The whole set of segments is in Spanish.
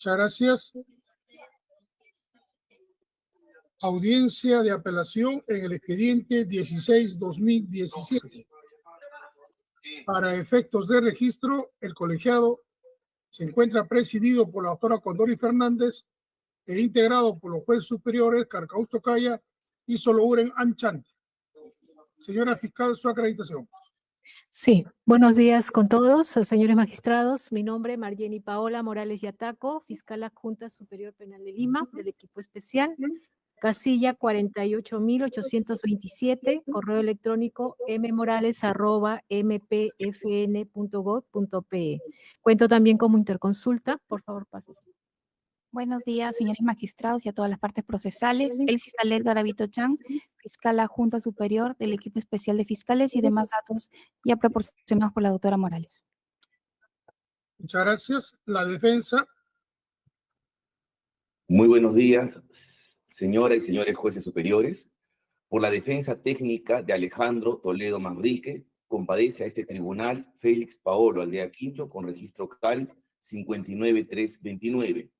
Muchas gracias. Audiencia de apelación en el expediente 16-2017. Para efectos de registro, el colegiado se encuentra presidido por la doctora Condori Fernández e integrado por los jueces superiores Carcaús Tocaya y Solouren Anchante. Señora fiscal, su acreditación. Sí, buenos días con todos, señores magistrados. Mi nombre es Marjeni Paola Morales Yataco, fiscal adjunta superior penal de Lima, del equipo especial. Casilla 48.827, correo electrónico mmorales@mpfn.gov.pe. Cuento también como interconsulta. Por favor, pases. Buenos días, señores magistrados y a todas las partes procesales. Elsie Saler Garavito Chan, fiscal adjunta superior del equipo especial de fiscales y demás datos ya proporcionados por la doctora Morales. Muchas gracias. La defensa. Muy buenos días, señoras y señores jueces superiores. Por la defensa técnica de Alejandro Toledo Manrique, compadece a este tribunal Félix Paolo Aldea Quinto con registro CAL 59329.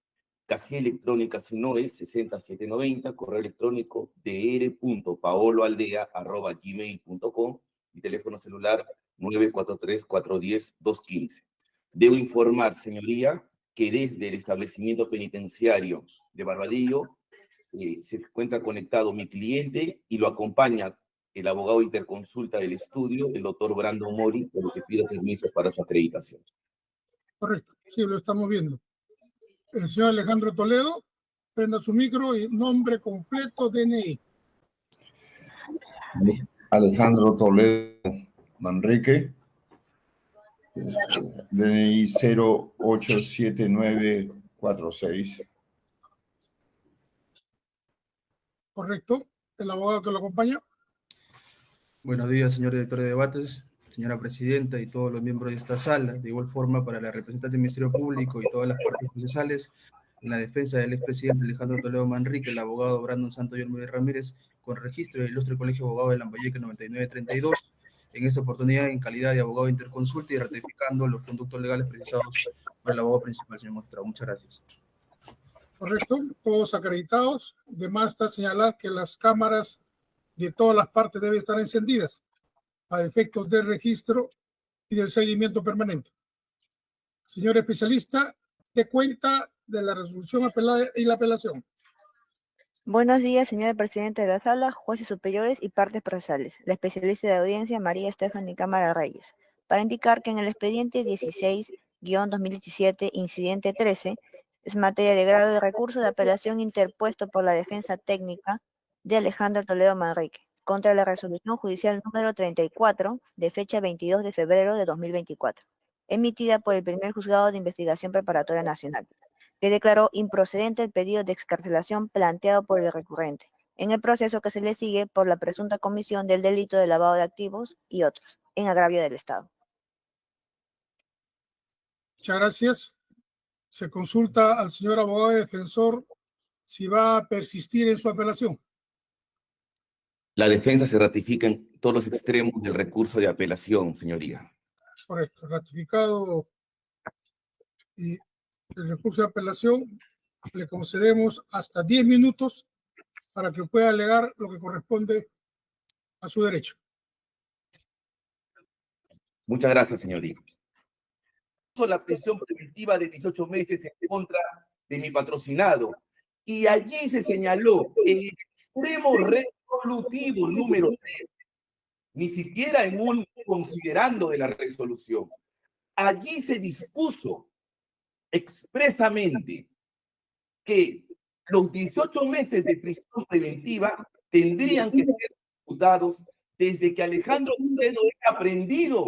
Casilla electrónica SINOE 6790, correo electrónico dr.paoloaldea@gmail.com y teléfono celular 943-410-215. Debo informar, señoría, que desde el establecimiento penitenciario de Barbadillo se encuentra conectado mi cliente y lo acompaña el abogado interconsulta del estudio, el doctor Brandon Mori, por lo que pido permiso para su acreditación. Correcto, sí, lo estamos viendo. El señor Alejandro Toledo, prenda su micro y nombre completo, DNI. Alejandro Toledo Manrique, DNI 087946. Correcto. El abogado que lo acompaña. Buenos días, señor director de debates, señora presidenta y todos los miembros de esta sala. De igual forma, para la representante del Ministerio Público y todas las partes procesales, en la defensa del expresidente Alejandro Toledo Manrique, el abogado Brandon Santo Yormuri Ramírez, con registro del Ilustre Colegio de Abogados de Lambayeque 9932, en esta oportunidad en calidad de abogado interconsulta y ratificando los conductos legales precisados por el abogado principal, señor magistrado. Muchas gracias. Correcto, todos acreditados. Además está señalar que las cámaras de todas las partes deben estar encendidas a efectos del registro y del seguimiento permanente. Señor especialista, de cuenta de la resolución apelada y la apelación. Buenos días, señor presidente de la sala, jueces superiores y partes procesales. La especialista de audiencia, María Stephanie Cámara Reyes, para indicar que en el expediente 16-2017, incidente 13, es materia de grado de recurso de apelación interpuesto por la defensa técnica de Alejandro Toledo Manrique contra la resolución judicial número 34 de fecha 22 de febrero de 2024, emitida por el primer juzgado de investigación preparatoria nacional, que declaró improcedente el pedido de excarcelación planteado por el recurrente, en el proceso que se le sigue por la presunta comisión del delito de lavado de activos y otros, en agravio del Estado. Muchas gracias. Se consulta al señor abogado defensor si va a persistir en su apelación. La defensa se ratifica en todos los extremos del recurso de apelación, señoría. Correcto, ratificado y el recurso de apelación le concedemos hasta 10 minutos para que pueda alegar lo que corresponde a su derecho. Muchas gracias, señoría. La prisión preventiva de 18 meses en contra de mi patrocinado. Y allí se señaló en el extremo resolutivo número 3, ni siquiera en un considerando de la resolución. Allí se dispuso expresamente que los 18 meses de prisión preventiva tendrían que ser ejecutados desde que Alejandro Toledo era aprendido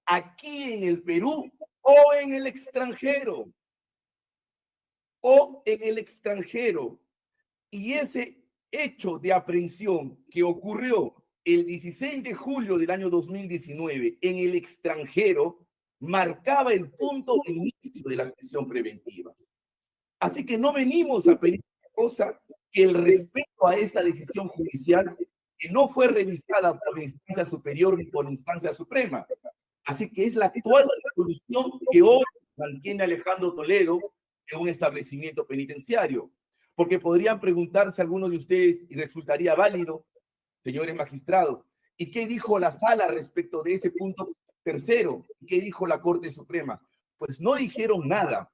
aquí en el Perú o en el extranjero. Y ese hecho de aprehensión que ocurrió el 16 de julio del año 2019 en el extranjero marcaba el punto de inicio de la prisión preventiva. Así que no venimos a pedir cosa que el respeto a esta decisión judicial que no fue revisada por instancia superior ni por instancia suprema. Así que es la actual resolución que hoy mantiene Alejandro Toledo, en un establecimiento penitenciario. Porque podrían preguntarse algunos de ustedes, y resultaría válido, señores magistrados, ¿y qué dijo la sala respecto de ese punto tercero? ¿Qué dijo la Corte Suprema? Pues no dijeron nada,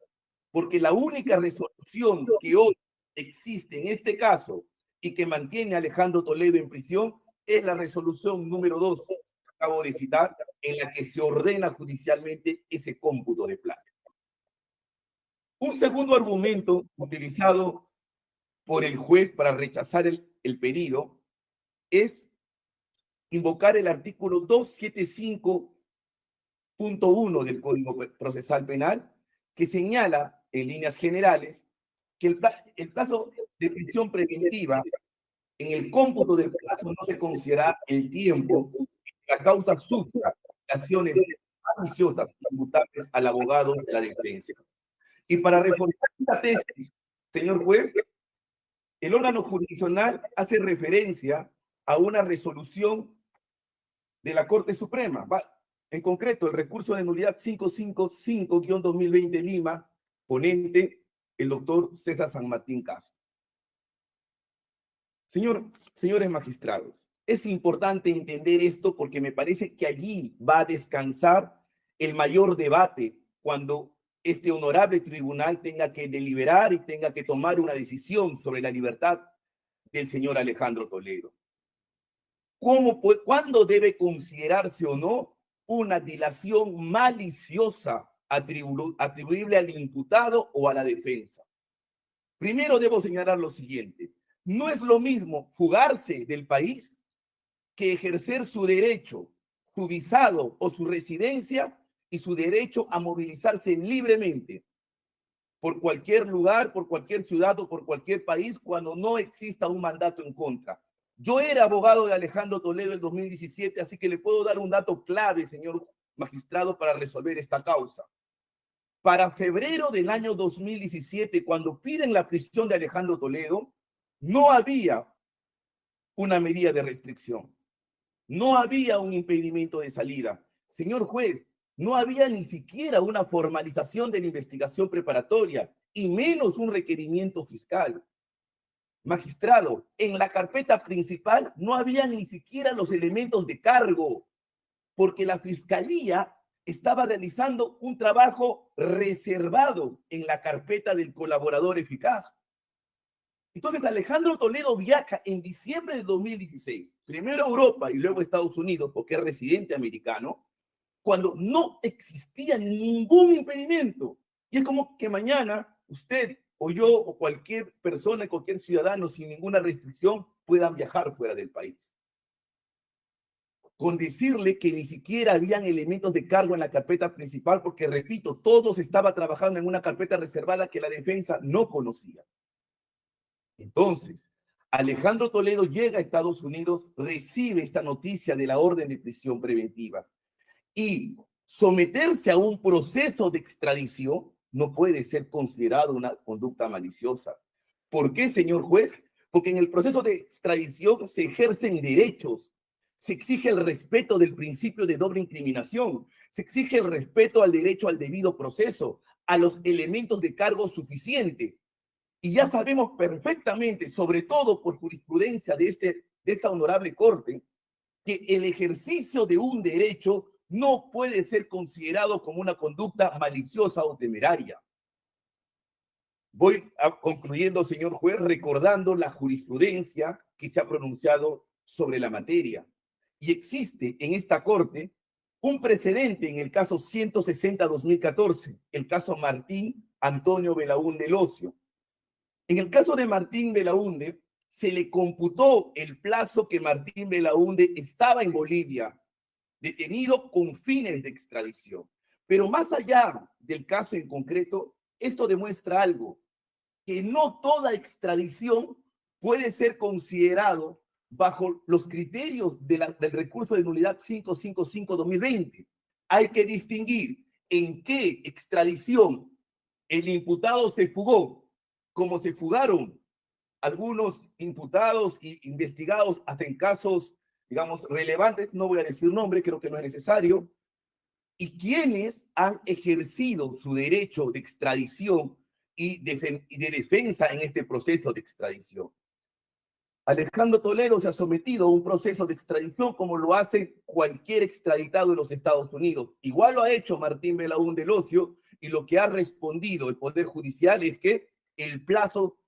porque la única resolución que hoy existe en este caso y que mantiene a Alejandro Toledo en prisión es la resolución número 2, que acabo de citar, en la que se ordena judicialmente ese cómputo de plata. Un segundo argumento utilizado por el juez para rechazar el pedido es invocar el artículo 275.1 del Código Procesal Penal, que señala en líneas generales que el plazo de prisión preventiva, en el cómputo del plazo no se considera el tiempo que la causa sufra acciones maliciosas imputables al abogado de la defensa. Y para reforzar esta tesis, señor juez, el órgano jurisdiccional hace referencia a una resolución de la Corte Suprema. En concreto, el recurso de nulidad 555-2020 Lima, ponente el doctor César San Martín Castro. Señores magistrados, es importante entender esto porque me parece que allí va a descansar el mayor debate cuando este honorable tribunal tenga que deliberar y tenga que tomar una decisión sobre la libertad del señor Alejandro Toledo. ¿Cuándo debe considerarse o no una dilación maliciosa atribuible al imputado o a la defensa? Primero debo señalar lo siguiente. No es lo mismo fugarse del país que ejercer su derecho, su visado o su residencia y su derecho a movilizarse libremente por cualquier lugar, por cualquier ciudad o por cualquier país cuando no exista un mandato en contra. Yo era abogado de Alejandro Toledo en 2017, así que le puedo dar un dato clave, señor magistrado, para resolver esta causa. Para febrero del año 2017, cuando piden la prisión de Alejandro Toledo, no había una medida de restricción. No había un impedimento de salida. Señor juez, no había ni siquiera una formalización de la investigación preparatoria y menos un requerimiento fiscal. Magistrado, en la carpeta principal no había ni siquiera los elementos de cargo, porque la fiscalía estaba realizando un trabajo reservado en la carpeta del colaborador eficaz. Entonces, Alejandro Toledo viaja en diciembre de 2016, primero a Europa y luego a Estados Unidos, porque es residente americano, cuando no existía ningún impedimento. Y es como que mañana usted o yo o cualquier persona, cualquier ciudadano sin ninguna restricción puedan viajar fuera del país. Con decirle que ni siquiera habían elementos de cargo en la carpeta principal, porque repito, todos estaban trabajando en una carpeta reservada que la defensa no conocía. Entonces, Alejandro Toledo llega a Estados Unidos, recibe esta noticia de la orden de prisión preventiva y someterse a un proceso de extradición no puede ser considerado una conducta maliciosa. ¿Por qué, señor juez? Porque en el proceso de extradición se ejercen derechos, se exige el respeto del principio de doble incriminación, se exige el respeto al derecho al debido proceso, a los elementos de cargo suficiente. Y ya sabemos perfectamente, sobre todo por jurisprudencia de esta honorable corte, que el ejercicio de un derecho no puede ser considerado como una conducta maliciosa o temeraria. Voy concluyendo, señor juez, recordando la jurisprudencia que se ha pronunciado sobre la materia. Y existe en esta corte un precedente en el caso 160-2014, el caso Martín Antonio Belaúnde Locio. En el caso de Martín Belaúnde, se le computó el plazo que Martín Belaúnde estaba en Bolivia, detenido con fines de extradición. Pero más allá del caso en concreto, esto demuestra algo, que no toda extradición puede ser considerado bajo los criterios del recurso de nulidad 555-2020. Hay que distinguir en qué extradición el imputado se fugó, como se fugaron algunos imputados e investigados hasta en casos, digamos, relevantes, no voy a decir nombre, creo que no es necesario, y quienes han ejercido su derecho de extradición y de defensa en este proceso de extradición. Alejandro Toledo se ha sometido a un proceso de extradición como lo hace cualquier extraditado de los Estados Unidos. Igual lo ha hecho Martín Belaúnde del Ocio, y lo que ha respondido el Poder Judicial es que el plazo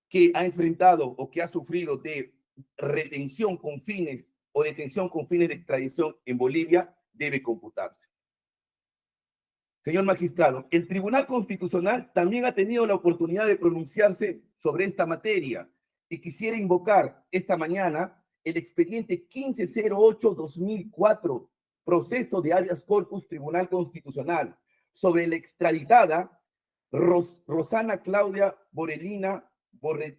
que ha enfrentado o que ha sufrido de retención con fines o detención con fines de extradición en Bolivia debe computarse. Señor magistrado, el Tribunal Constitucional también ha tenido la oportunidad de pronunciarse sobre esta materia y quisiera invocar esta mañana el expediente 1508-2004, proceso de habeas corpus Tribunal Constitucional, sobre la extraditada Rosana Claudia Borellina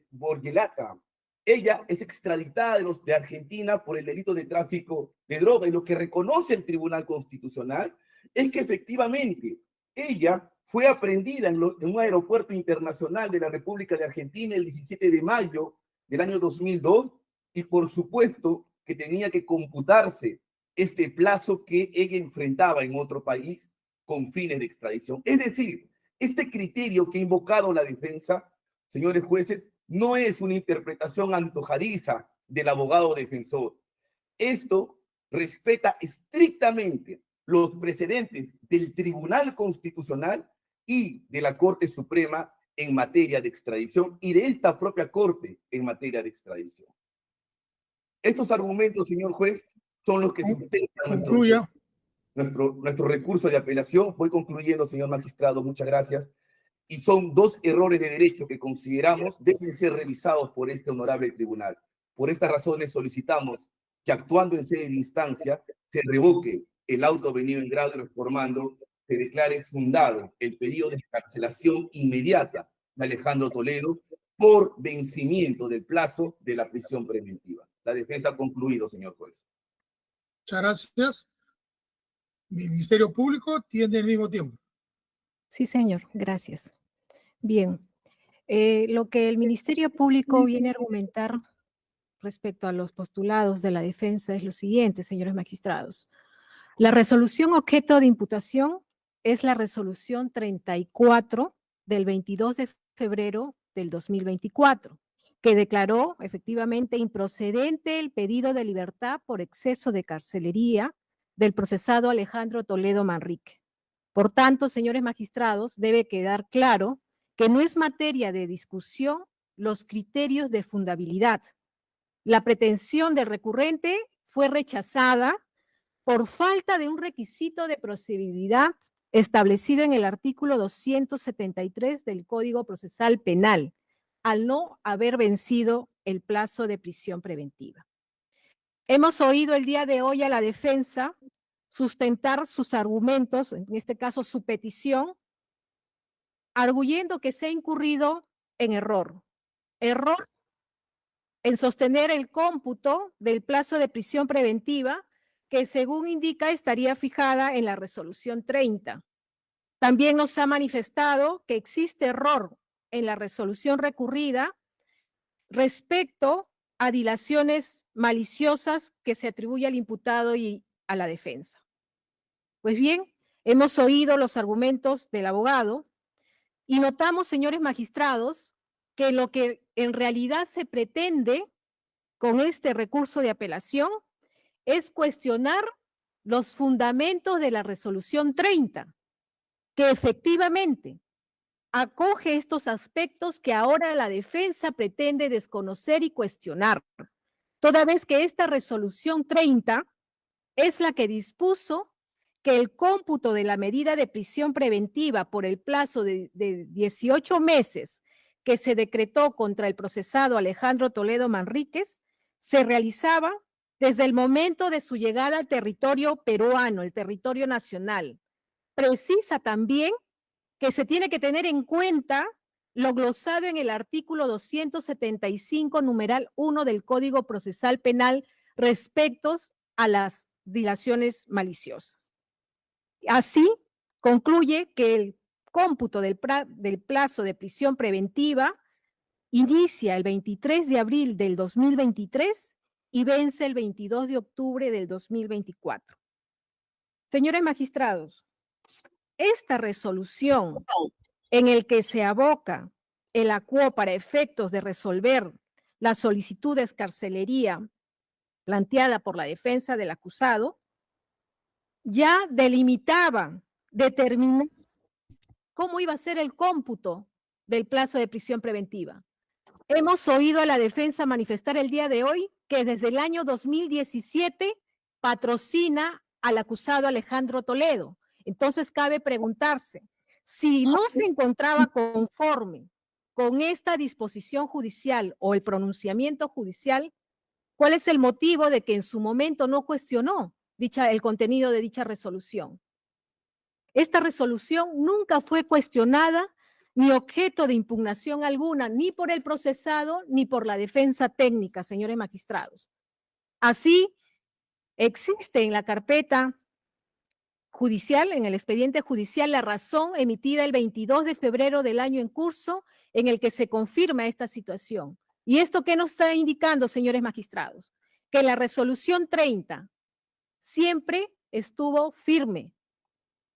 Borgelata. Ella es extraditada de Argentina por el delito de tráfico de droga, y lo que reconoce el Tribunal Constitucional es que efectivamente ella fue aprehendida en un aeropuerto internacional de la República de Argentina el 17 de mayo del año 2002, y por supuesto que tenía que computarse este plazo que ella enfrentaba en otro país con fines de extradición. Es decir, este criterio que ha invocado la defensa, señores jueces, no es una interpretación antojadiza del abogado defensor. Esto respeta estrictamente los precedentes del Tribunal Constitucional y de la Corte Suprema en materia de extradición, y de esta propia Corte en materia de extradición. Estos argumentos, señor juez, son los que sustentan nuestro recurso de apelación. Voy concluyendo, señor magistrado, muchas gracias. Y son dos errores de derecho que consideramos deben ser revisados por este honorable tribunal. Por estas razones solicitamos que, actuando en sede de instancia, se revoque el auto venido en grado y reformando, se declare fundado el pedido de excarcelación inmediata de Alejandro Toledo por vencimiento del plazo de la prisión preventiva. La defensa ha concluido, señor juez. Muchas gracias. Ministerio Público tiene el mismo tiempo. Sí, señor, gracias. Bien, lo que el Ministerio Público viene a argumentar respecto a los postulados de la defensa es lo siguiente, señores magistrados. La resolución objeto de imputación es la resolución 34 del 22 de febrero del 2024, que declaró efectivamente improcedente el pedido de libertad por exceso de carcelería del procesado Alejandro Toledo Manrique. Por tanto, señores magistrados, debe quedar claro que no es materia de discusión los criterios de fundabilidad. La pretensión del recurrente fue rechazada por falta de un requisito de procedibilidad establecido en el artículo 273 del Código Procesal Penal, al no haber vencido el plazo de prisión preventiva. Hemos oído el día de hoy a la defensa sustentar sus argumentos, en este caso su petición, arguyendo que se ha incurrido en error en sostener el cómputo del plazo de prisión preventiva que, según indica, estaría fijada en la resolución 30. También nos ha manifestado que existe error en la resolución recurrida respecto a dilaciones maliciosas que se atribuye al imputado y a la defensa. Pues bien, hemos oído los argumentos del abogado y notamos, señores magistrados, que lo que en realidad se pretende con este recurso de apelación es cuestionar los fundamentos de la resolución 30, que efectivamente acoge estos aspectos que ahora la defensa pretende desconocer y cuestionar, toda vez que esta resolución 30 es la que dispuso que el cómputo de la medida de prisión preventiva por el plazo de 18 meses que se decretó contra el procesado Alejandro Toledo Manríquez se realizaba desde el momento de su llegada al territorio peruano, el territorio nacional. Precisa también que se tiene que tener en cuenta lo glosado en el artículo 275, numeral 1 del Código Procesal Penal respecto a las dilaciones maliciosas. Así, concluye que el cómputo del plazo de prisión preventiva inicia el 23 de abril del 2023 y vence el 22 de octubre del 2024. Señores magistrados, esta resolución en el que se aboca el acuo para efectos de resolver la solicitud de excarcelería planteada por la defensa del acusado, ya delimitaba, determinaba cómo iba a ser el cómputo del plazo de prisión preventiva. Hemos oído a la defensa manifestar el día de hoy que desde el año 2017 patrocina al acusado Alejandro Toledo. Entonces cabe preguntarse, si no se encontraba conforme con esta disposición judicial o el pronunciamiento judicial, ¿cuál es el motivo de que en su momento no cuestionó el contenido de dicha resolución? Esta resolución nunca fue cuestionada ni objeto de impugnación alguna, ni por el procesado ni por la defensa técnica, señores magistrados. Así, existe en la carpeta judicial, en el expediente judicial, la razón emitida el 22 de febrero del año en curso en el que se confirma esta situación. ¿Y esto qué nos está indicando, señores magistrados? Que la resolución 30 siempre estuvo firme.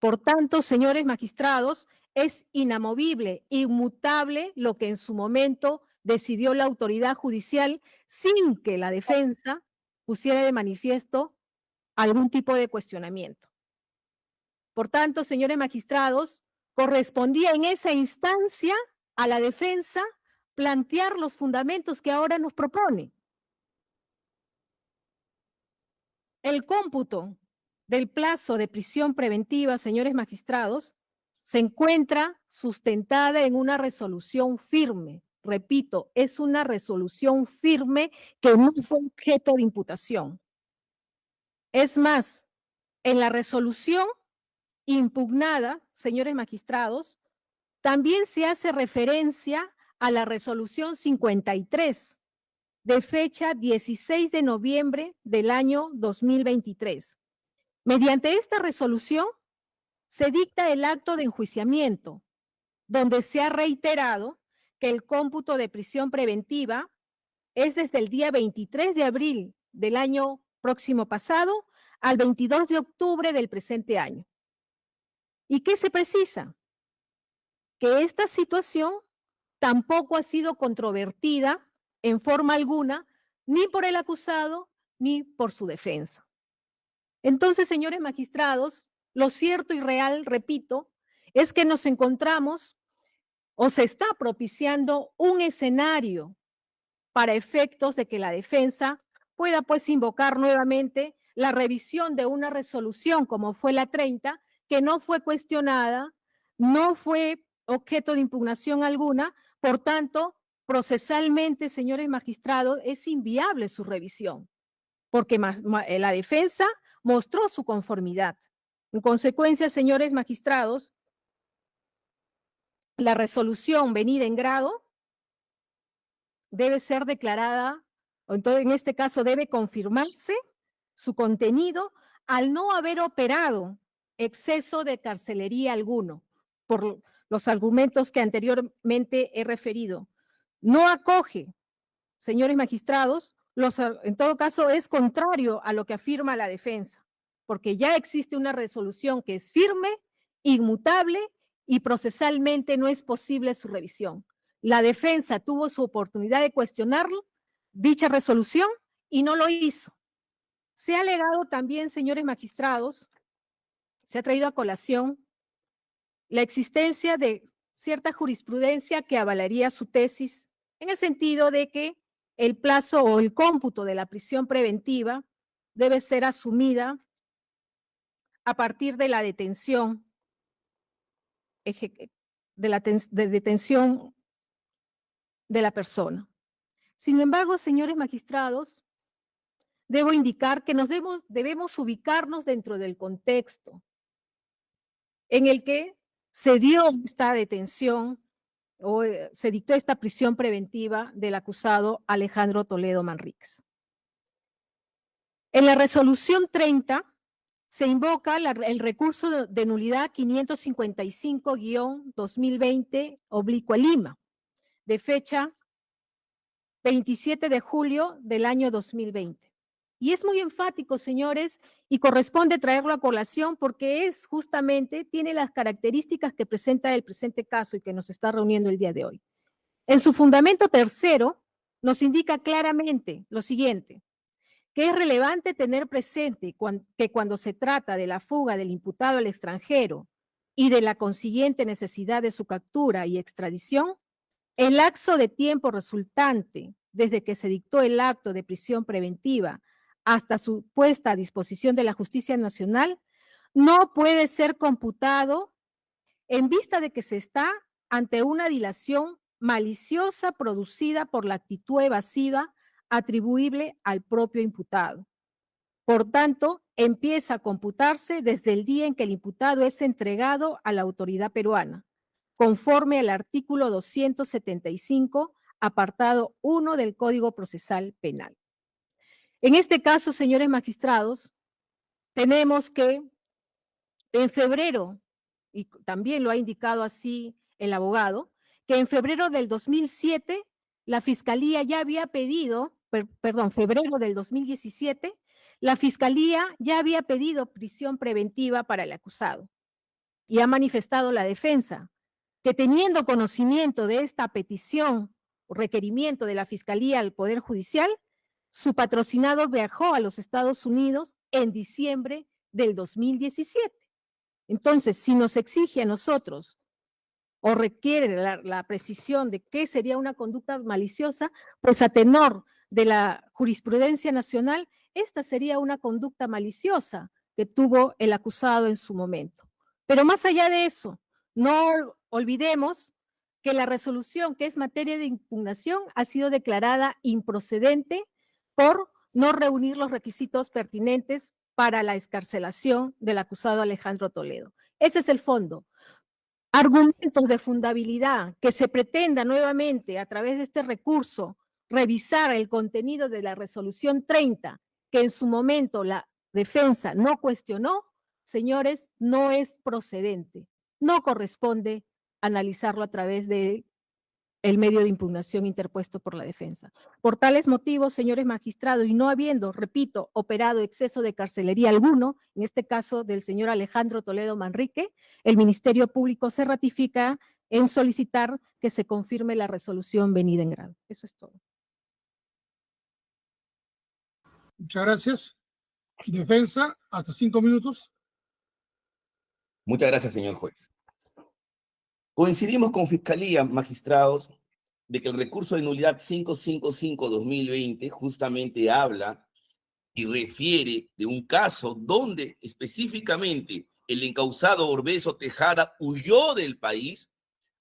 Por tanto, señores magistrados, es inamovible, inmutable lo que en su momento decidió la autoridad judicial sin que la defensa pusiera de manifiesto algún tipo de cuestionamiento. Por tanto, señores magistrados, correspondía en esa instancia a la defensa plantear los fundamentos que ahora nos propone. El cómputo del plazo de prisión preventiva, señores magistrados, se encuentra sustentada en una resolución firme. Repito, es una resolución firme que no fue objeto de imputación. Es más, en la resolución impugnada, señores magistrados, también se hace referencia a la resolución 53 de fecha 16 de noviembre del año 2023. Mediante esta resolución se dicta el acto de enjuiciamiento, donde se ha reiterado que el cómputo de prisión preventiva es desde el día 23 de abril del año próximo pasado al 22 de octubre del presente año. ¿Y qué se precisa? Que esta situación tampoco ha sido controvertida en forma alguna, ni por el acusado, ni por su defensa. Entonces, señores magistrados, lo cierto y real, repito, es que nos encontramos o se está propiciando un escenario para efectos de que la defensa pueda pues invocar nuevamente la revisión de una resolución como fue la 30, que no fue cuestionada, no fue objeto de impugnación alguna, por tanto, procesalmente, señores magistrados, es inviable su revisión, porque la defensa mostró su conformidad. En consecuencia, señores magistrados, la resolución venida en grado debe ser declarada, o entonces en este caso debe confirmarse su contenido al no haber operado exceso de carcelería alguno, por los argumentos que anteriormente he referido. No acoge, señores magistrados, en todo caso es contrario a lo que afirma la defensa, porque ya existe una resolución que es firme, inmutable y procesalmente no es posible su revisión. La defensa tuvo su oportunidad de cuestionar dicha resolución y no lo hizo. Se ha alegado también, señores magistrados, se ha traído a colación la existencia de cierta jurisprudencia que avalaría su tesis en el sentido de que el plazo o el cómputo de la prisión preventiva debe ser asumida a partir de la detención, de detención de la persona. Sin embargo, señores magistrados, debo indicar que debemos ubicarnos dentro del contexto en el que se dio esta detención o se dictó esta prisión preventiva del acusado Alejandro Toledo Manríquez. En la resolución 30 se invoca el recurso de nulidad 555-2020/Lima, de fecha 27 de julio del año 2020. Y es muy enfático, señores, y corresponde traerlo a colación porque es justamente, tiene las características que presenta el presente caso y que nos está reuniendo el día de hoy. En su fundamento tercero, nos indica claramente lo siguiente, que es relevante tener presente que cuando se trata de la fuga del imputado al extranjero y de la consiguiente necesidad de su captura y extradición, el lapso de tiempo resultante desde que se dictó el acto de prisión preventiva hasta su puesta a disposición de la justicia nacional no puede ser computado en vista de que se está ante una dilación maliciosa producida por la actitud evasiva atribuible al propio imputado. Por tanto, empieza a computarse desde el día en que el imputado es entregado a la autoridad peruana, conforme al artículo 275, apartado 1 del Código Procesal Penal. En este caso, señores magistrados, tenemos que en febrero, y también lo ha indicado así el abogado, que en febrero del 2007 la Fiscalía ya había pedido, febrero del 2017, la Fiscalía ya había pedido prisión preventiva para el acusado y ha manifestado la defensa que teniendo conocimiento de esta petición o requerimiento de la Fiscalía al Poder Judicial, su patrocinado viajó a los Estados Unidos en diciembre del 2017. Entonces, si nos exige a nosotros o requiere la precisión de qué sería una conducta maliciosa, pues a tenor de la jurisprudencia nacional, esta sería una conducta maliciosa que tuvo el acusado en su momento. Pero más allá de eso, no olvidemos que la resolución que es materia de impugnación ha sido declarada improcedente por no reunir los requisitos pertinentes para la excarcelación del acusado Alejandro Toledo. Ese es el fondo. Argumentos de fundabilidad que se pretenda nuevamente a través de este recurso revisar el contenido de la resolución 30, que en su momento la defensa no cuestionó, señores, no es procedente. No corresponde analizarlo a través de el medio de impugnación interpuesto por la defensa. Por tales motivos, señores magistrados, y no habiendo, repito, operado exceso de carcelería alguno, en este caso del señor Alejandro Toledo Manrique, el Ministerio Público se ratifica en solicitar que se confirme la resolución venida en grado. Eso es todo. Muchas gracias. Defensa, hasta 5 minutos. Muchas gracias, señor juez. Coincidimos con Fiscalía, magistrados, de que el recurso de nulidad 555-2020 justamente habla y refiere de un caso donde específicamente el encausado Orbezo Tejada huyó del país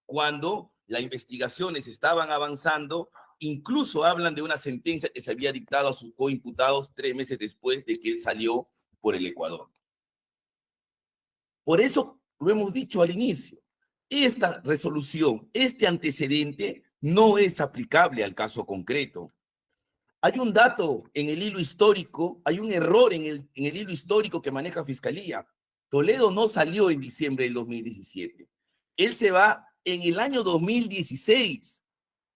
cuando las investigaciones estaban avanzando. Incluso hablan de una sentencia que se había dictado a sus coimputados 3 meses después de que él salió por el Ecuador. Por eso lo hemos dicho al inicio, esta resolución, este antecedente no es aplicable al caso concreto. Hay un dato en el hilo histórico, hay un error en el hilo histórico que maneja Fiscalía. Toledo no salió en diciembre del 2017. Él se va en el año 2016,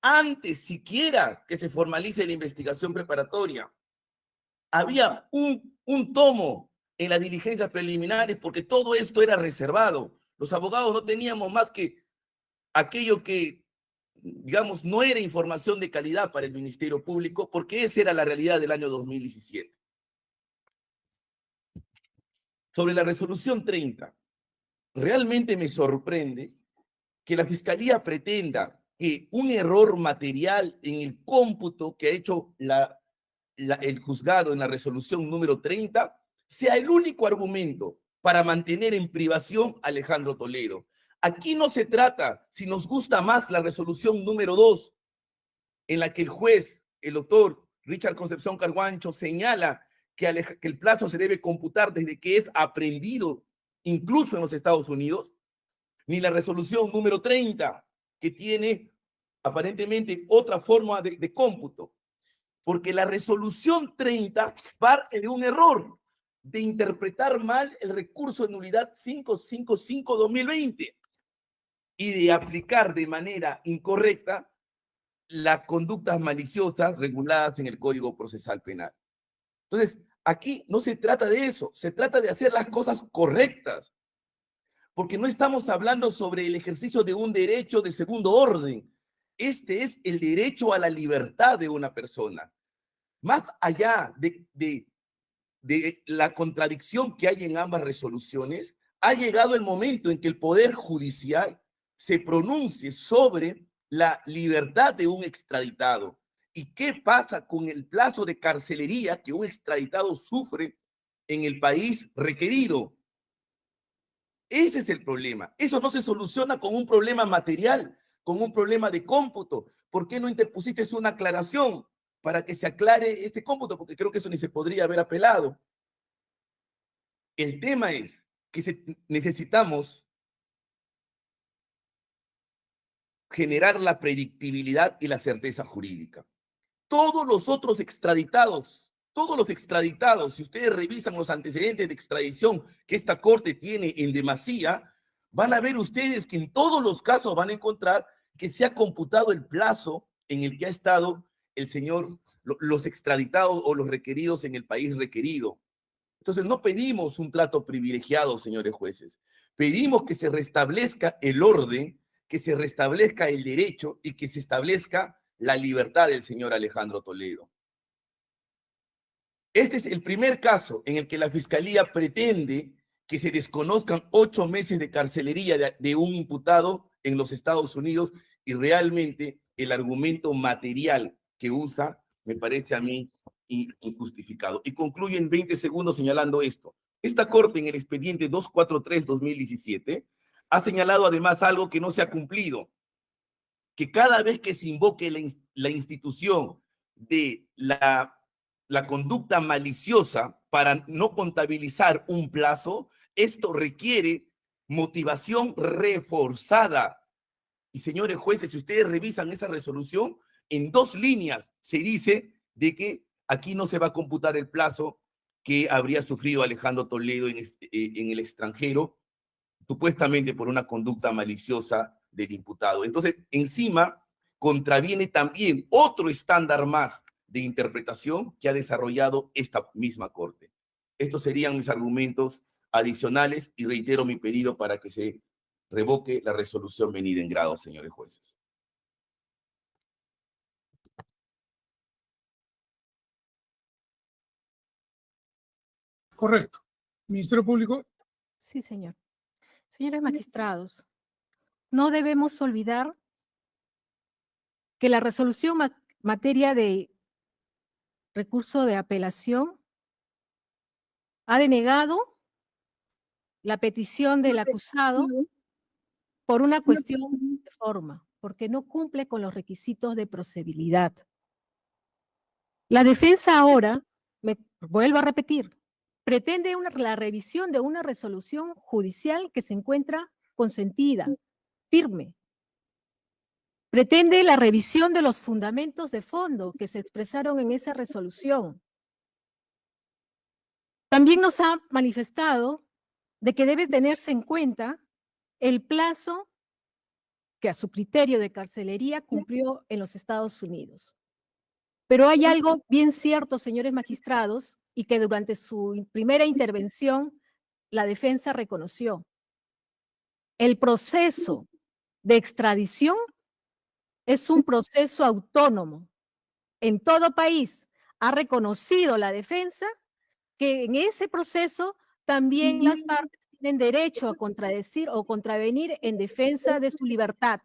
antes siquiera que se formalice la investigación preparatoria. Había un tomo en las diligencias preliminares porque todo esto era reservado. Los abogados no teníamos más que aquello que, digamos, no era información de calidad para el Ministerio Público, porque esa era la realidad del año 2017. Sobre la resolución 30, realmente me sorprende que la Fiscalía pretenda que un error material en el cómputo que ha hecho el juzgado en la resolución número 30 sea el único argumento para mantener en privación a Alejandro Toledo. Aquí no se trata si nos gusta más la resolución número 2, en la que el juez, el doctor Richard Concepción Carguancho, señala que el plazo se debe computar desde que es aprehendido, incluso en los Estados Unidos, ni la resolución número 30, que tiene aparentemente otra forma de cómputo, porque la resolución 30 parte de un error de interpretar mal el recurso de nulidad 555-2020 y de aplicar de manera incorrecta las conductas maliciosas reguladas en el Código Procesal Penal. Entonces, aquí no se trata de eso, se trata de hacer las cosas correctas, porque no estamos hablando sobre el ejercicio de un derecho de segundo orden. Este es el derecho a la libertad de una persona. Más allá de la contradicción que hay en ambas resoluciones, ha llegado el momento en que el Poder Judicial se pronuncie sobre la libertad de un extraditado. ¿Y qué pasa con el plazo de carcelería que un extraditado sufre en el país requerido? Ese es el problema. Eso no se soluciona con un problema material, con un problema de cómputo. ¿Por qué no interpusiste una aclaración para que se aclare este cómputo? Porque creo que eso ni se podría haber apelado. El tema es que necesitamos generar la predictibilidad y la certeza jurídica. Todos los otros extraditados, si ustedes revisan los antecedentes de extradición que esta Corte tiene en demasía, van a ver ustedes que en todos los casos van a encontrar que se ha computado el plazo en el que ha estado el señor, los extraditados o los requeridos en el país requerido. Entonces no pedimos un trato privilegiado, señores jueces. Pedimos que se restablezca el orden, que se restablezca el derecho y que se establezca la libertad del señor Alejandro Toledo. Este es el primer caso en el que la Fiscalía pretende que se desconozcan 8 meses de carcelería de un imputado en los Estados Unidos, y realmente el argumento material que usa me parece a mí injustificado. Y concluyo en 20 segundos señalando esto. Esta Corte, en el expediente 243-2017, ha señalado además algo que no se ha cumplido, que cada vez que se invoque la institución de la conducta maliciosa para no contabilizar un plazo, esto requiere motivación reforzada. Y señores jueces, si ustedes revisan esa resolución, en 2 líneas se dice de que aquí no se va a computar el plazo que habría sufrido Alejandro Toledo en el extranjero, supuestamente por una conducta maliciosa del imputado. Entonces, encima, contraviene también otro estándar más de interpretación que ha desarrollado esta misma Corte. Estos serían mis argumentos adicionales y reitero mi pedido para que se revoque la resolución venida en grado, señores jueces. Correcto. Ministerio Público. Sí, señor. Señores magistrados, no debemos olvidar que la resolución materia de recurso de apelación ha denegado la petición del acusado por una cuestión de forma, porque no cumple con los requisitos de procedibilidad. La defensa ahora, me vuelvo a repetir, pretende la revisión de una resolución judicial que se encuentra consentida, firme. Pretende la revisión de los fundamentos de fondo que se expresaron en esa resolución. También nos ha manifestado de que debe tenerse en cuenta el plazo que a su criterio de carcelería cumplió en los Estados Unidos. Pero hay algo bien cierto, señores magistrados, y que durante su primera intervención la defensa reconoció. El proceso de extradición es un proceso autónomo. En todo país ha reconocido la defensa que en ese proceso también las partes tienen derecho a contradecir o contravenir en defensa de su libertad.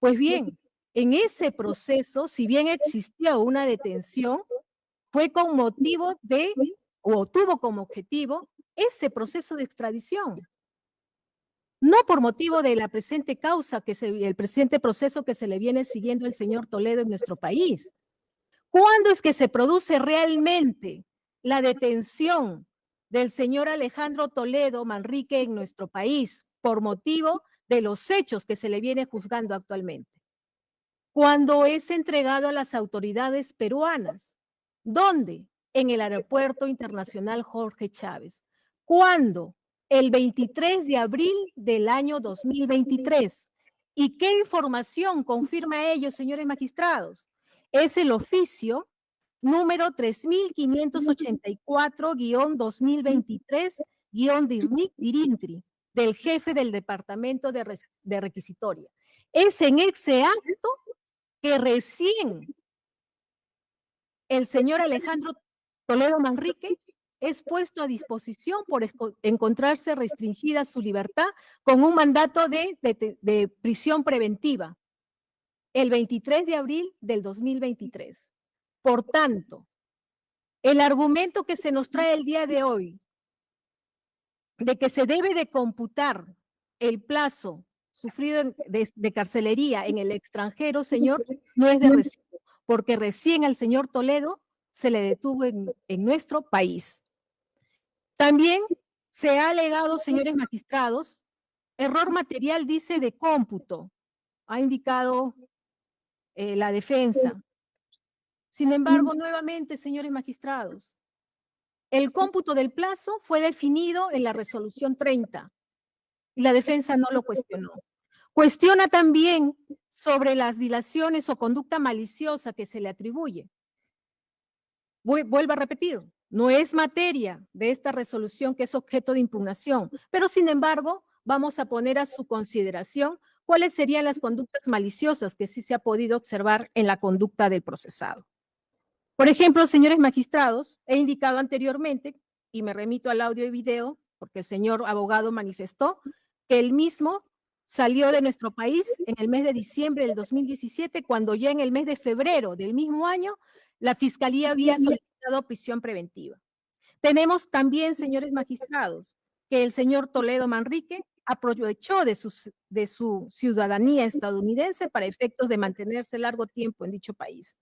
Pues bien, en ese proceso, si bien existía una detención, fue con motivo de, o tuvo como objetivo, ese proceso de extradición. No por motivo de la presente causa, el presente proceso que se le viene siguiendo al señor Toledo en nuestro país. ¿Cuándo es que se produce realmente la detención del señor Alejandro Toledo Manrique en nuestro país por motivo de los hechos que se le viene juzgando actualmente? Cuando es entregado a las autoridades peruanas. ¿Dónde? En el Aeropuerto Internacional Jorge Chávez. ¿Cuándo? El 23 de abril del año 2023. ¿Y qué información confirma ello, señores magistrados? Es el oficio número 3584-2023-DIRNIC-DIRINTRI, del jefe del Departamento de Requisitoria. Es en ese acto que recién el señor Alejandro Toledo Manrique es puesto a disposición por encontrarse restringida su libertad con un mandato de prisión preventiva el 23 de abril del 2023. Por tanto, el argumento que se nos trae el día de hoy de que se debe de computar el plazo sufrido de carcelería en el extranjero, señor, no es de recibo, porque recién al señor Toledo se le detuvo en nuestro país. También se ha alegado, señores magistrados, error material, dice, de cómputo, ha indicado la defensa. Sin embargo, nuevamente, señores magistrados, el cómputo del plazo fue definido en la resolución 30 y la defensa no lo cuestionó. Cuestiona también sobre las dilaciones o conducta maliciosa que se le atribuye. Vuelvo a repetir, no es materia de esta resolución que es objeto de impugnación, pero sin embargo vamos a poner a su consideración cuáles serían las conductas maliciosas que sí se ha podido observar en la conducta del procesado. Por ejemplo, señores magistrados, he indicado anteriormente, y me remito al audio y video, porque el señor abogado manifestó que él mismo salió de nuestro país en el mes de diciembre del 2017, cuando ya en el mes de febrero del mismo año, la Fiscalía había solicitado prisión preventiva. Tenemos también, señores magistrados, que el señor Toledo Manrique aprovechó de su ciudadanía estadounidense para efectos de mantenerse largo tiempo en dicho país.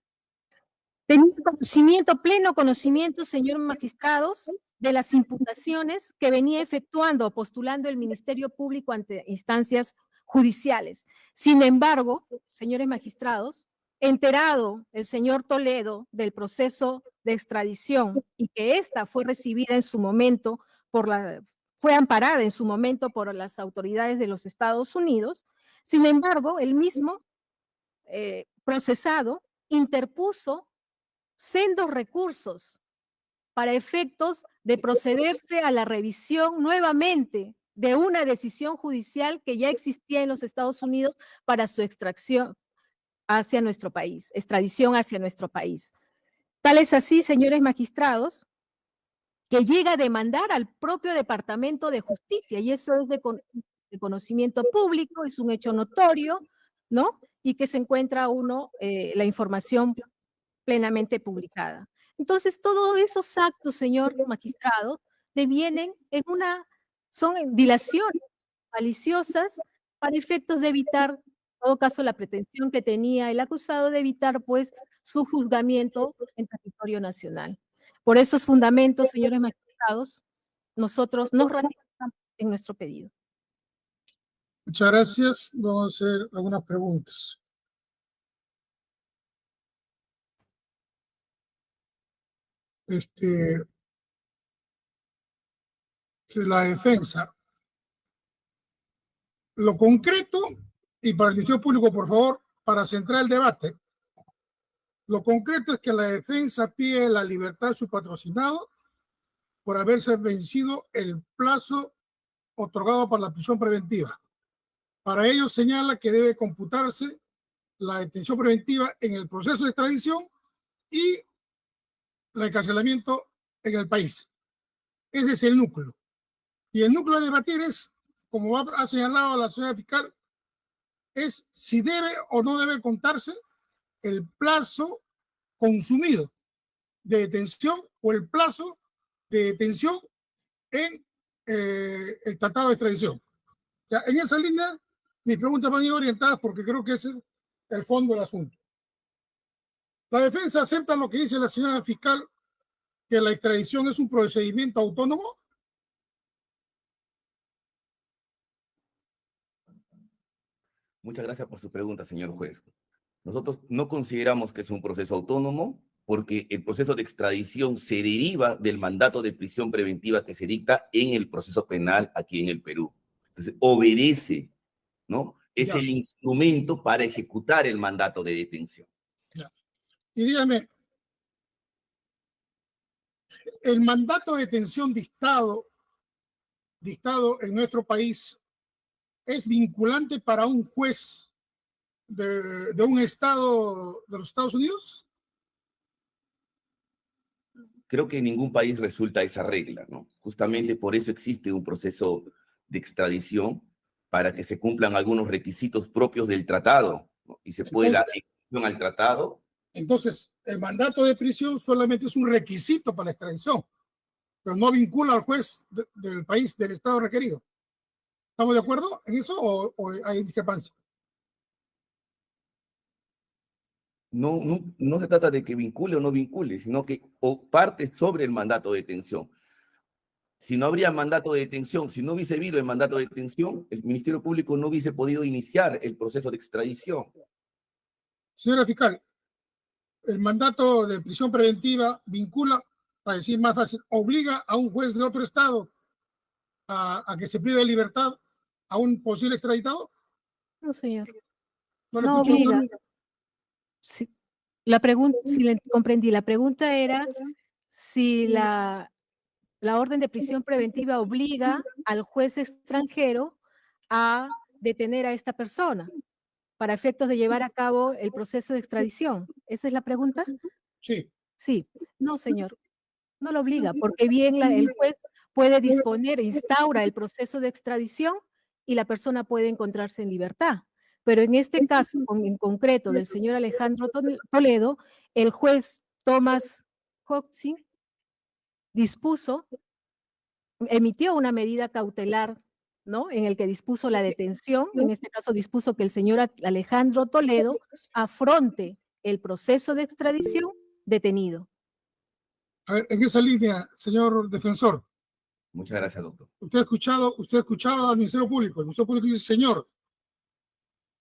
Tenía conocimiento, pleno conocimiento, señores magistrados, de las imputaciones que venía efectuando o postulando el Ministerio Público ante instancias judiciales. Sin embargo, señores magistrados, enterado el señor Toledo del proceso de extradición y que ésta fue recibida en su momento fue amparada en su momento por las autoridades de los Estados Unidos, sin embargo, el mismo procesado interpuso sendos recursos para efectos de procederse a la revisión nuevamente de una decisión judicial que ya existía en los Estados Unidos para su extracción hacia nuestro país, extradición hacia nuestro país. Tal es así, señores magistrados, que llega a demandar al propio Departamento de Justicia, y eso es de conocimiento público, es un hecho notorio, ¿no? Y que se encuentra la información plenamente publicada. Entonces, todos esos actos, señor magistrado, son dilaciones maliciosas para efectos de evitar, en todo caso, la pretensión que tenía el acusado de evitar, pues, su juzgamiento en territorio nacional. Por esos fundamentos, señores magistrados, nosotros nos ratificamos en nuestro pedido. Muchas gracias. Vamos a hacer algunas preguntas. La defensa. Lo concreto, y para el Ministerio Público, por favor, para centrar el debate, lo concreto es que la defensa pide la libertad de su patrocinado por haberse vencido el plazo otorgado para la prisión preventiva. Para ello señala que debe computarse la detención preventiva en el proceso de extradición y el encarcelamiento en el país. Ese es el núcleo. Y el núcleo de debatir es, como ha señalado la señora fiscal, es si debe o no debe contarse el plazo consumido de detención o el plazo de detención en el tratado de extradición. Ya, en esa línea, mis preguntas van a ir orientadas porque creo que ese es el fondo del asunto. La defensa acepta lo que dice la señora fiscal, que la extradición es un procedimiento autónomo. Muchas gracias por su pregunta, señor juez. Nosotros no consideramos que es un proceso autónomo porque el proceso de extradición se deriva del mandato de prisión preventiva que se dicta en el proceso penal aquí en el Perú. Entonces, obedece, ¿no? Es el instrumento para ejecutar el mandato de detención. Ya. Y dígame, El mandato de detención dictado en nuestro país es vinculante para un juez de un estado de los Estados Unidos. Creo que en ningún país resulta esa regla, ¿no? Justamente por eso existe un proceso de extradición, para que se cumplan algunos requisitos propios del tratado, ¿no? Y se pueda, en función al tratado. Entonces, el mandato de prisión solamente es un requisito para la extradición, pero no vincula al juez del país, del estado requerido. ¿Estamos de acuerdo en eso o hay discrepancia? No se trata de que vincule o no vincule, sino que parte sobre el mandato de detención. Si no habría mandato de detención, si no hubiese habido el mandato de detención, el Ministerio Público no hubiese podido iniciar el proceso de extradición. Señora fiscal, el mandato de prisión preventiva vincula, para decir más fácil, obliga a un juez de otro estado a que se prive de libertad a un posible extraditado. No, señor. No, le No escucho, obliga. Sí, la pregunta, si le comprendí, la pregunta era si la orden de prisión preventiva obliga al juez extranjero a detener a esta persona para efectos de llevar a cabo el proceso de extradición. ¿Esa es la pregunta? Sí. Sí. No, señor, no lo obliga, porque bien el juez puede disponer, instaura el proceso de extradición y la persona puede encontrarse en libertad. Pero en este caso, en concreto del señor Alejandro Toledo, el juez Thomas Hoxie emitió una medida cautelar, ¿no? En el que dispuso la detención, en este caso dispuso que el señor Alejandro Toledo afronte el proceso de extradición detenido. A ver, en esa línea, señor defensor, Muchas gracias, doctor. usted ha escuchado al Ministerio Público. El Ministerio Público dice, señor,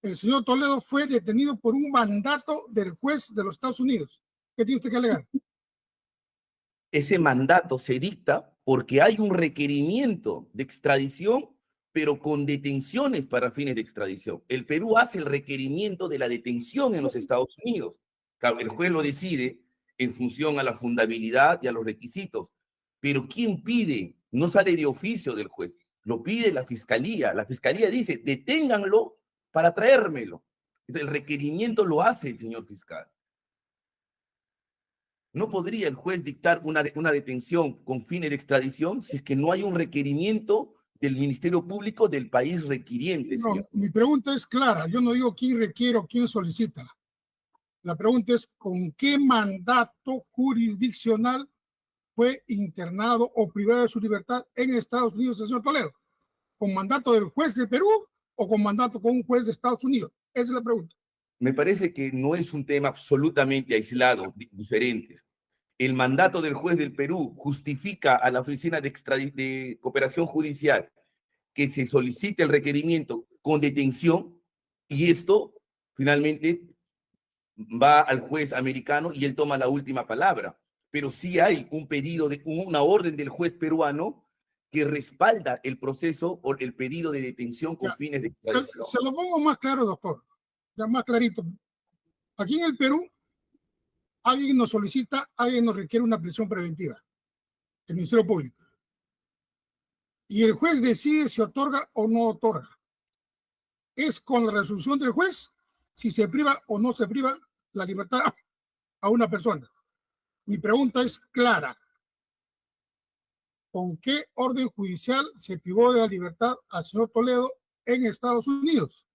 el señor Toledo fue detenido por un mandato del juez de los Estados Unidos. ¿Qué tiene usted que alegar? Ese mandato se dicta porque hay un requerimiento de extradición, pero con detenciones para fines de extradición. El Perú hace el requerimiento de la detención en los Estados Unidos. Claro, el juez lo decide en función a la fundabilidad y a los requisitos. Pero ¿quién pide? No sale de oficio del juez, lo pide la fiscalía. La fiscalía dice, deténganlo para traérmelo. Entonces, el requerimiento lo hace el señor fiscal. ¿No podría el juez dictar una detención con fines de extradición si es que no hay un requerimiento del Ministerio Público del país requiriente? No, Señor? mi pregunta es clara. Yo no digo quién requiere o quién solicita. La pregunta es con qué mandato jurisdiccional fue internado o privado de su libertad en Estados Unidos el señor Toledo. ¿Con mandato del juez de Perú o con mandato con un juez de Estados Unidos? Esa es la pregunta. Me parece que no es un tema absolutamente aislado, diferentes. El mandato del juez del Perú justifica a la Oficina de Cooperación Judicial que se solicite el requerimiento con detención, y esto finalmente va al juez americano y él toma la última palabra. Pero sí hay un pedido, una orden del juez peruano que respalda el proceso o el pedido de detención con fines de extradición. Se lo pongo más claro, doctor, ya más clarito. Aquí en el Perú, alguien nos solicita, alguien nos requiere una prisión preventiva, el Ministerio Público. Y el juez decide si otorga o no otorga. Es con la resolución del juez si se priva o no se priva la libertad a una persona. Mi pregunta es clara. ¿Con qué orden judicial se privó de la libertad al señor Toledo en Estados Unidos?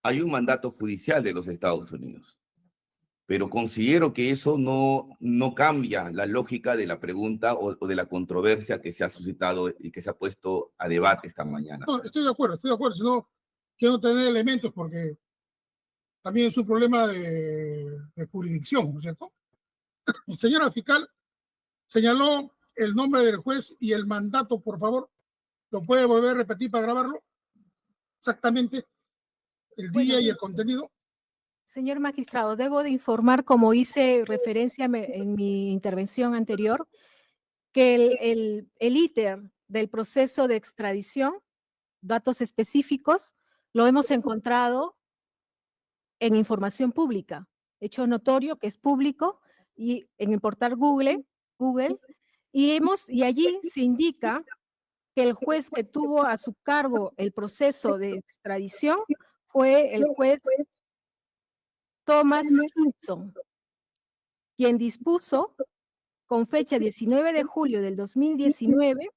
Hay un mandato judicial de los Estados Unidos, pero considero que eso no cambia la lógica de la pregunta o de la controversia que se ha suscitado y que se ha puesto a debate esta mañana. No, estoy de acuerdo, si no, quiero tener elementos porque también es un problema de jurisdicción, ¿no es cierto? Señora fiscal, señaló el nombre del juez y el mandato, por favor. ¿Lo puede volver a repetir para grabarlo? Exactamente el día y el contenido. Señor magistrado, debo de informar, como hice referencia en mi intervención anterior, que el íter del proceso de extradición, datos específicos, lo hemos encontrado en información pública, hecho notorio que es público, y en el portal Google, y allí se indica que el juez que tuvo a su cargo el proceso de extradición fue el juez Thomas Hudson, quien dispuso con fecha 19 de julio del 2019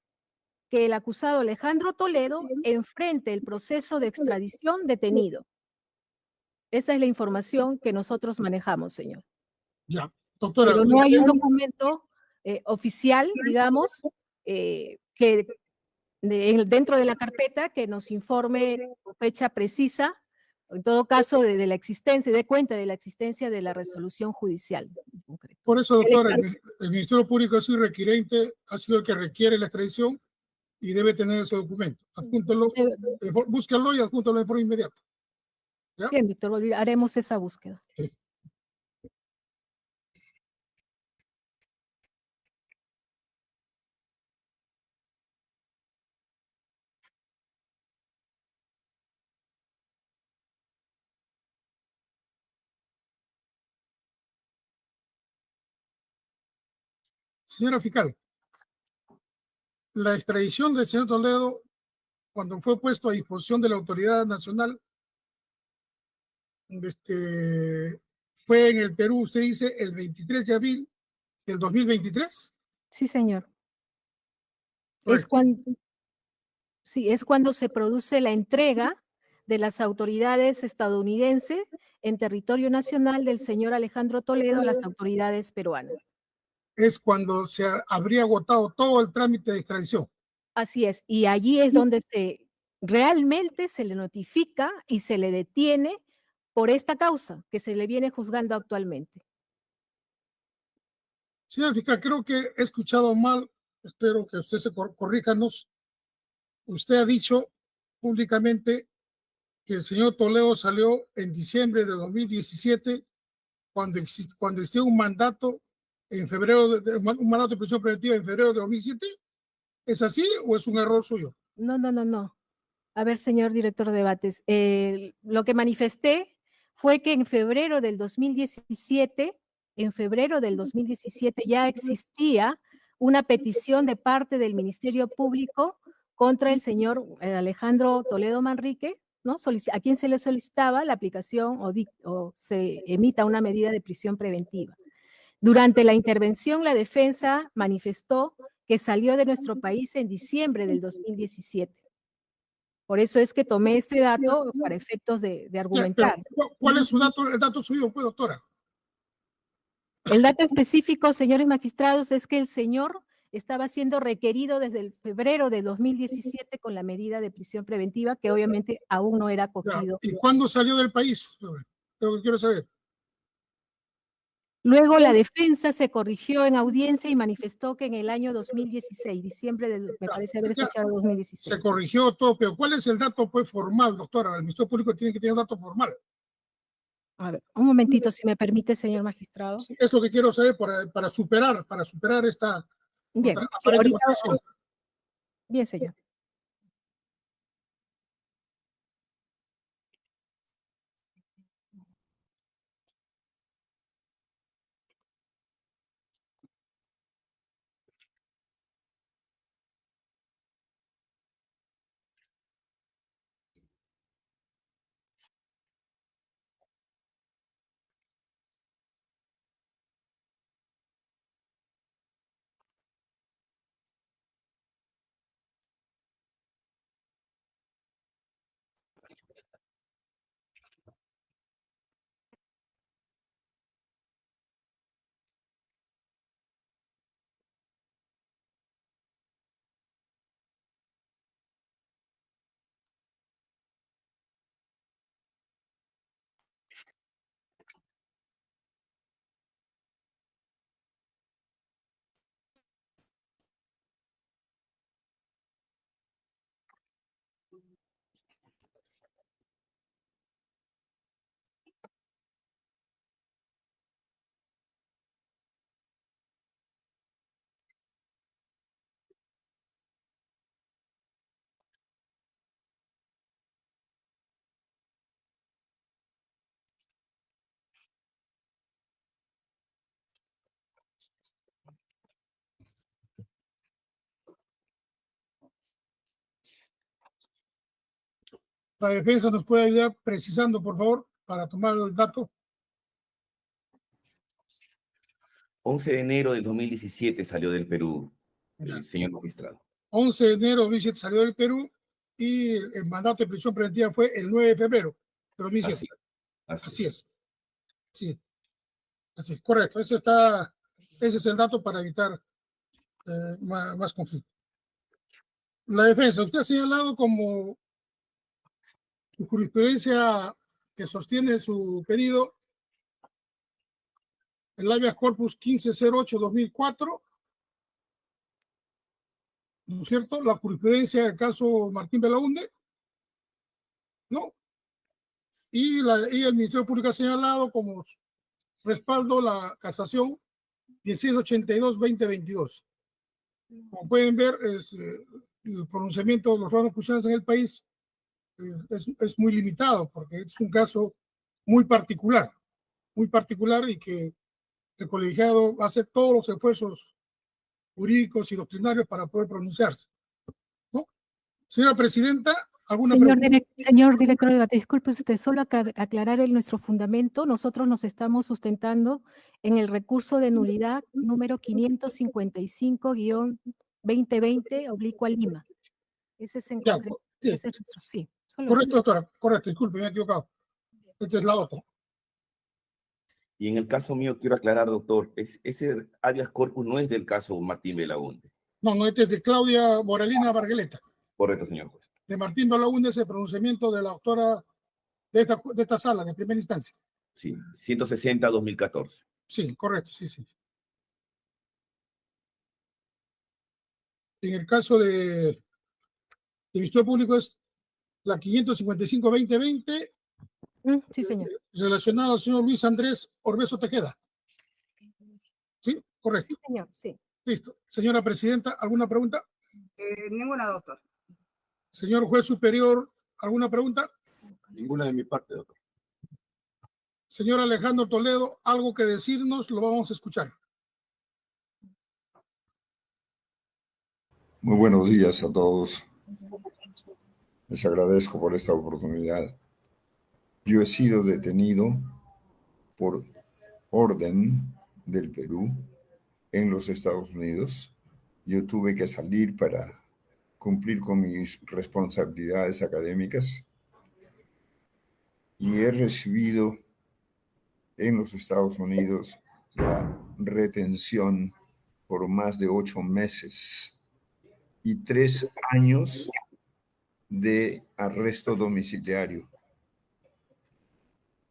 que el acusado Alejandro Toledo enfrente el proceso de extradición detenido. Esa es la información que nosotros manejamos, señor. Ya, doctora. Pero no hay un documento oficial, digamos, que dentro de la carpeta que nos informe con fecha precisa, en todo caso, de la existencia, de cuenta de la existencia de la resolución judicial. Por eso, doctora, el Ministerio Público es su requirente, ha sido el que requiere la extradición y debe tener ese documento. Adjúntelo, búsquelo y adjúntalo de forma inmediata. ¿Ya? Bien, doctor Bolívar, haremos esa búsqueda. Sí. Señora fiscal, la extradición del señor Toledo, cuando fue puesto a disposición de la autoridad nacional, fue en el Perú, usted dice, el 23 de abril del 2023. Sí, señor. Es Correcto. cuando, sí, es cuando se produce la entrega de las autoridades estadounidenses en territorio nacional del señor Alejandro Toledo a las autoridades peruanas. Es cuando se habría agotado todo el trámite de extradición. Así es, y allí es donde realmente se le notifica y se le detiene por esta causa que se le viene juzgando actualmente. Señora fiscal, creo que he escuchado mal, espero que usted se corríjanos. Usted ha dicho públicamente que el señor Toledo salió en diciembre de 2017 cuando existió un mandato en febrero, un mandato de prisión preventiva en febrero de 2007. ¿Es así o es un error suyo? No. A ver, señor director de debates, lo que manifesté fue que en febrero del 2017 ya existía una petición de parte del Ministerio Público contra el señor Alejandro Toledo Manrique, ¿no? A quien se le solicitaba la aplicación o se emita una medida de prisión preventiva. Durante la intervención, la defensa manifestó que salió de nuestro país en diciembre del 2017. Por eso es que tomé este dato para efectos de argumentar. ¿Cuál es su dato, el dato suyo, pues, doctora? El dato específico, señores magistrados, es que el señor estaba siendo requerido desde el febrero de 2017 con la medida de prisión preventiva, que obviamente aún no era acogido. ¿Y cuándo salió del país? Lo que quiero saber. Luego la defensa se corrigió en audiencia y manifestó que en el año 2016, diciembre del, me parece haber escuchado 2016. Se corrigió todo, pero ¿cuál es el dato, pues, formal, doctora? El Ministerio Público tiene que tener un dato formal. A ver, un momentito, si me permite, señor magistrado. Sí, es lo que quiero saber para superar esta Bien, sí, aparente ahorita, contradicción. bien, señor. La defensa nos puede ayudar precisando, por favor, para tomar el dato. 11 de enero del 2017 salió del Perú, señor magistrado. 11 de enero de 2017 salió del Perú y el mandato de prisión preventiva fue el 9 de febrero de 2007. Así es. Sí. Así es, correcto. Ese es el dato para evitar más conflicto. La defensa, usted ha señalado como su jurisprudencia que sostiene su pedido el habeas corpus 1508-2004, ¿no es cierto? La jurisprudencia del caso Martín Belaunde, ¿no? Y el Ministerio Público ha señalado como respaldo la casación 1682-2022. Como pueden ver, el pronunciamiento de los órganos judiciales en el país es muy limitado porque es un caso muy particular y que el colegiado va a hacer todos los esfuerzos jurídicos y doctrinarios para poder pronunciarse, ¿no? Señora presidenta, ¿alguna pregunta? Señor director de debate, disculpe usted, solo aclarar nuestro fundamento. Nosotros nos estamos sustentando en el recurso de nulidad número 555-2020/Lima. Ese es en Ya, concreto. sí. Ese es nuestro, sí. Solo Correcto, eso. doctora, correcto, disculpe, me he equivocado. Esta es la otra. Y en el caso mío quiero aclarar, doctor, ese habeas corpus no es del caso Martín Belaunde. No, este es de Claudia Moralina Vargueleta. Correcto, señor juez. De Martín Belaunde es el pronunciamiento de la autora de esta sala de primera instancia. Sí, 160-2014. Sí, correcto, sí. En el caso de Ministerio Público es la 555-2020, Sí, señor. relacionada al señor Luis Andrés Orbeso Tejeda. ¿Sí? Correcto. Sí, señor, sí. Listo. Señora presidenta, ¿alguna pregunta? Ninguna, doctor. Señor juez superior, ¿alguna pregunta? Ninguna de mi parte, doctor. Señor Alejandro Toledo, algo que decirnos, lo vamos a escuchar. Muy buenos días a todos. Les agradezco por esta oportunidad. Yo he sido detenido por orden del Perú en los Estados Unidos. Yo tuve que salir para cumplir con mis responsabilidades académicas y he recibido en los Estados Unidos la retención por más de 8 meses y 3 años de arresto domiciliario.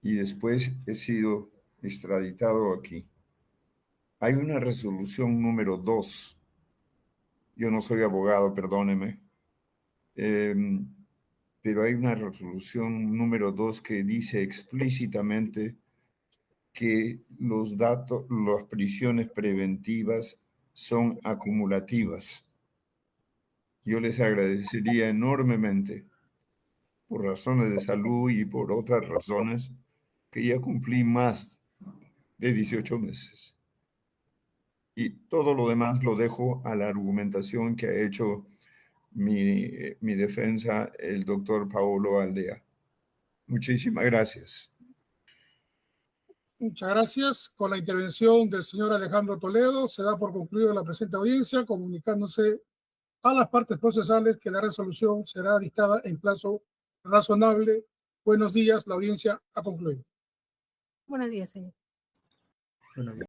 Y después he sido extraditado aquí. Hay una resolución número 2. Yo no soy abogado, perdóneme. Pero hay una resolución número 2 que dice explícitamente que las prisiones preventivas son acumulativas. Yo les agradecería enormemente, por razones de salud y por otras razones, que ya cumplí más de 18 meses. Y todo lo demás lo dejo a la argumentación que ha hecho mi defensa, el doctor Paolo Aldea. Muchísimas gracias. Muchas gracias. Con la intervención del señor Alejandro Toledo, se da por concluida la presente audiencia, comunicándose a las partes procesales que la resolución será dictada en plazo razonable. Buenos días, la audiencia ha concluido. Buenos días, señor. Bueno,